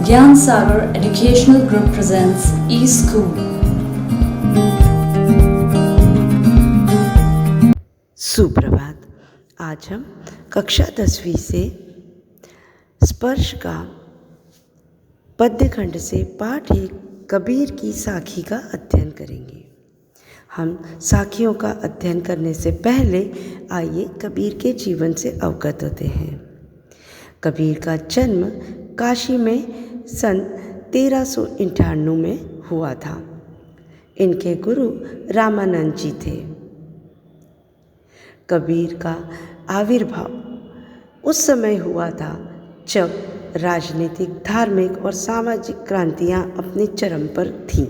Gyan Sagar Educational Group presents eSchool. सुप्रभात। आज हम कक्षा 10वीं से स्पर्श का पद्यखंड से पाठ 1 कबीर की साखी का अध्ययन करेंगे। हम साखियों का अध्ययन करने से पहले आइए कबीर के जीवन से अवगत होते हैं। कबीर का जन्म काशी में सन 1398 में हुआ था। इनके गुरु रामानंद जी थे। कबीर का आविर्भाव उस समय हुआ था जब राजनीतिक, धार्मिक और सामाजिक क्रांतियां अपने चरम पर थीं।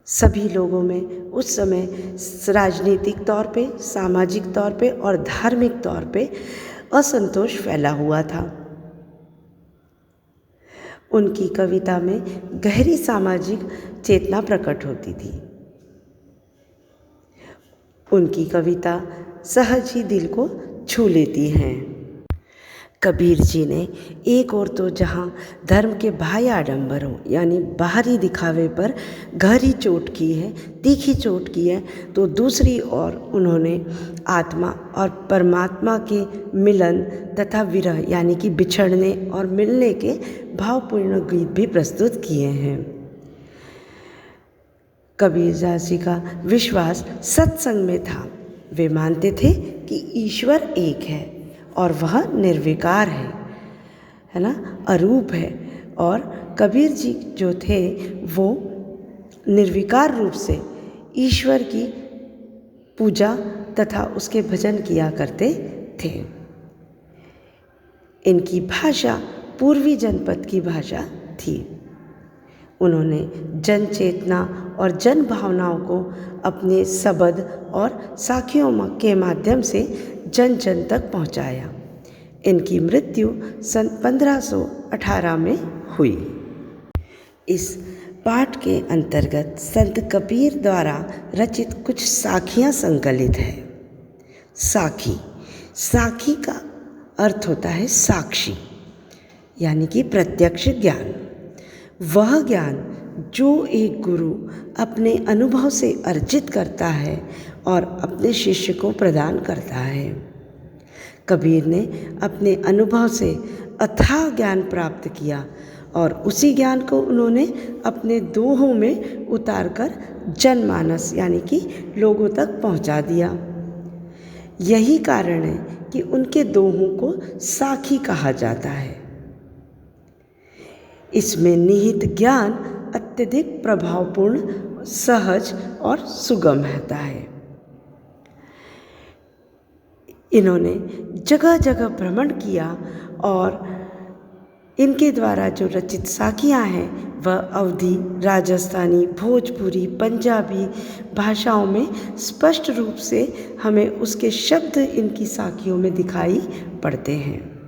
सभी लोगों में उस समय राजनीतिक तौर पे, सामाजिक तौर पे और धार्मिक तौर पे असंतोष फैला हुआ था। उनकी कविता में गहरी सामाजिक चेतना प्रकट होती थी। उनकी कविता सहज ही दिल को छू लेती हैं। कबीर जी ने एक ओर तो जहाँ धर्म के बाह्य आडंबरों यानी बाहरी दिखावे पर गहरी चोट की है, तीखी चोट की है, तो दूसरी ओर उन्होंने आत्मा और परमात्मा के मिलन तथा विरह यानी कि बिछड़ने और मिलने के भावपूर्ण गीत भी प्रस्तुत किए हैं। कबीरदास जी का विश्वास सत्संग में था। वे मानते थे कि ईश्वर एक है और वह निर्विकार है ना, अरूप है। और कबीर जी जो थे वो निर्विकार रूप से ईश्वर की पूजा तथा उसके भजन किया करते थे। इनकी भाषा पूर्वी जनपद की भाषा थी। उन्होंने जन चेतना और जन भावनाओं को अपने शब्द और साखियों के माध्यम से जन जन तक पहुंचाया। इनकी मृत्यु सन 1518 में हुई। इस पाठ के अंतर्गत संत कबीर द्वारा रचित कुछ साखियाँ संकलित है। साखी, साखी का अर्थ होता है साक्षी, यानी कि प्रत्यक्ष ज्ञान। वह ज्ञान जो एक गुरु अपने अनुभव से अर्जित करता है और अपने शिष्य को प्रदान करता है। कबीर ने अपने अनुभव से अथाह ज्ञान प्राप्त किया और उसी ज्ञान को उन्होंने अपने दोहों में उतारकर जनमानस यानी कि लोगों तक पहुंचा दिया। यही कारण है कि उनके दोहों को साखी कहा जाता है। इसमें निहित ज्ञान अत्यधिक प्रभावपूर्ण, सहज और सुगम रहता है। इन्होंने जगह जगह भ्रमण किया और इनके द्वारा जो रचित साखियाँ हैं वह अवधी, राजस्थानी, भोजपुरी, पंजाबी भाषाओं में स्पष्ट रूप से हमें उसके शब्द इनकी साखियों में दिखाई पड़ते हैं।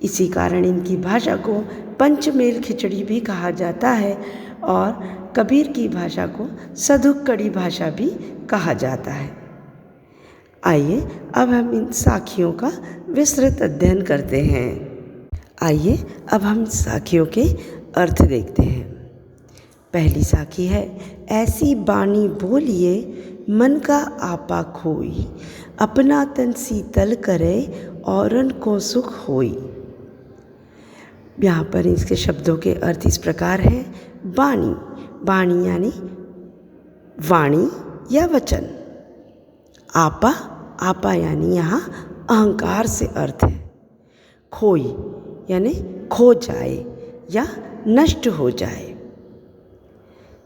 इसी कारण इनकी भाषा को पंचमेल खिचड़ी भी कहा जाता है और कबीर की भाषा को सधुक्कड़ी भाषा भी कहा जाता है। आइए अब हम इन साखियों का विस्तृत अध्ययन करते हैं। आइए अब हम साखियों के अर्थ देखते हैं। पहली साखी है, ऐसी बाणी बोलिए मन का आपा खोई, अपना तन शीतल करे औरन को सुख होई। यहाँ पर इसके शब्दों के अर्थ इस प्रकार हैं। बाणी, बाणी यानी वाणी या वचन। आपा, आपा यानी यहाँ अहंकार से अर्थ है। खोई यानी खो जाए या नष्ट हो जाए।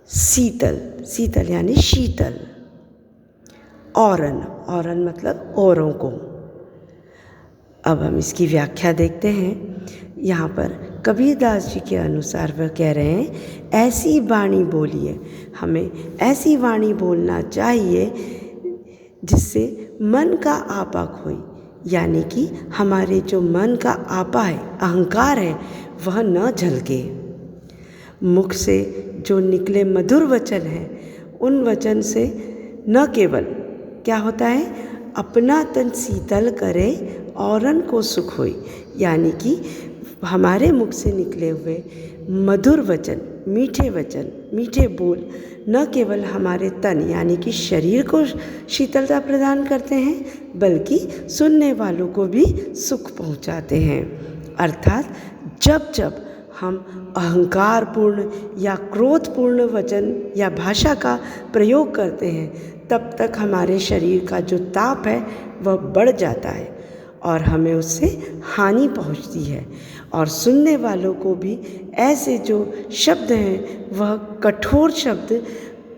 शीतल, शीतल यानी शीतल। औरन, औरन मतलब औरों को। अब हम इसकी व्याख्या देखते हैं। यहाँ पर कबीरदास जी के अनुसार वह कह रहे हैं, ऐसी वाणी बोलिए, हमें ऐसी वाणी बोलना चाहिए जिससे मन का आपा खोई, यानी कि हमारे जो मन का आपा है, अहंकार है, वह न झलके। मुख से जो निकले मधुर वचन हैं, उन वचन से न केवल क्या होता है, अपना तन शीतल करे औरन को सुख होई, यानी कि हमारे मुख से निकले हुए मधुर वचन, मीठे बोल न केवल हमारे तन यानी कि शरीर को शीतलता प्रदान करते हैं, बल्कि सुनने वालों को भी सुख पहुंचाते हैं। अर्थात जब जब हम अहंकारपूर्ण या क्रोधपूर्ण वचन या भाषा का प्रयोग करते हैं, तब तक हमारे शरीर का जो ताप है वह बढ़ जाता है और हमें उससे हानि पहुंचती है, और सुनने वालों को भी ऐसे जो शब्द हैं वह कठोर शब्द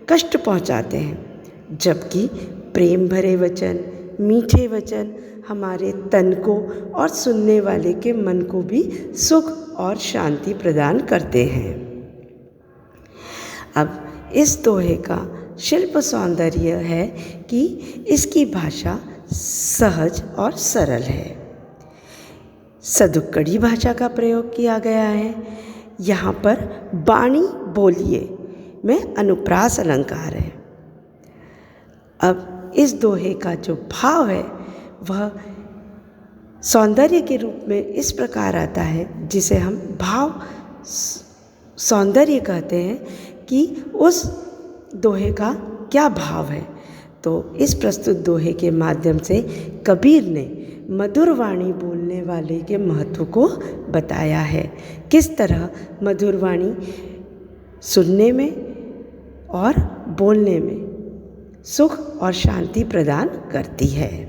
कष्ट पहुंचाते हैं। जबकि प्रेम भरे वचन, मीठे वचन हमारे तन को और सुनने वाले के मन को भी सुख और शांति प्रदान करते हैं। अब इस दोहे का शिल्प सौंदर्य है कि इसकी भाषा सहज और सरल है। सदुक्कड़ी भाषा का प्रयोग किया गया है। यहाँ पर बाणी बोलिए में अनुप्रास अलंकार है। अब इस दोहे का जो भाव है वह सौंदर्य के रूप में इस प्रकार आता है, जिसे हम भाव सौंदर्य कहते हैं कि उस दोहे का क्या भाव है। तो इस प्रस्तुत दोहे के माध्यम से कबीर ने मधुर वाणी बोलने वाले के महत्व को बताया है। किस तरह मधुर वाणी सुनने में और बोलने में सुख और शांति प्रदान करती है।